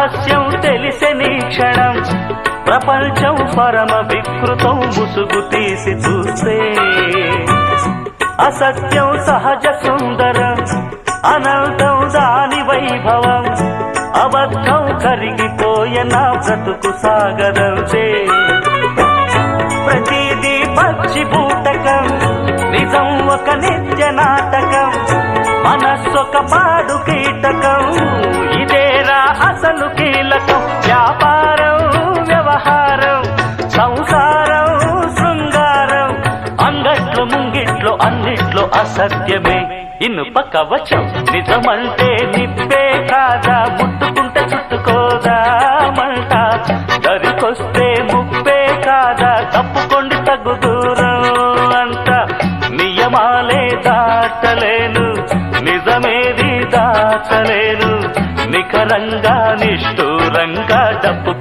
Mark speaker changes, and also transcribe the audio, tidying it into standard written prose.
Speaker 1: రహస్యం తెలిసెని క్షణం ప్రపంచం పరమ వికృతం ముసుగు తీసి చూస్తే అసత్యం సహజ సుందరం అనంతం దాని వైభవం అబద్ధం కరిగిపోయే నా బ్రతుకు సాగరంతే ప్రతిదీ పచ్చి బూటకం నిజం ఒక నిత్య నాటకం మనస్సొక పాడు కీటకం ఇదేరా అసలు కీలకం వ్యాపారం వ్యవహారం సంసారం శృంగారం అంగట్లో ముంగిట్లో అన్నిట్లో అసత్యమే ఇనుప కవచం నిజమంటే నిప్పే కాదా ముట్టుకుంటే చుట్టుకోదా మంట దరికొస్తే ముప్పే కాదా తప్పుకోండి తగ్గు దూరం అంట నియమాలే దాటలేను నిజమేది దాచలేను నిఖరంగా నిష్ఠూరంగా డబ్బు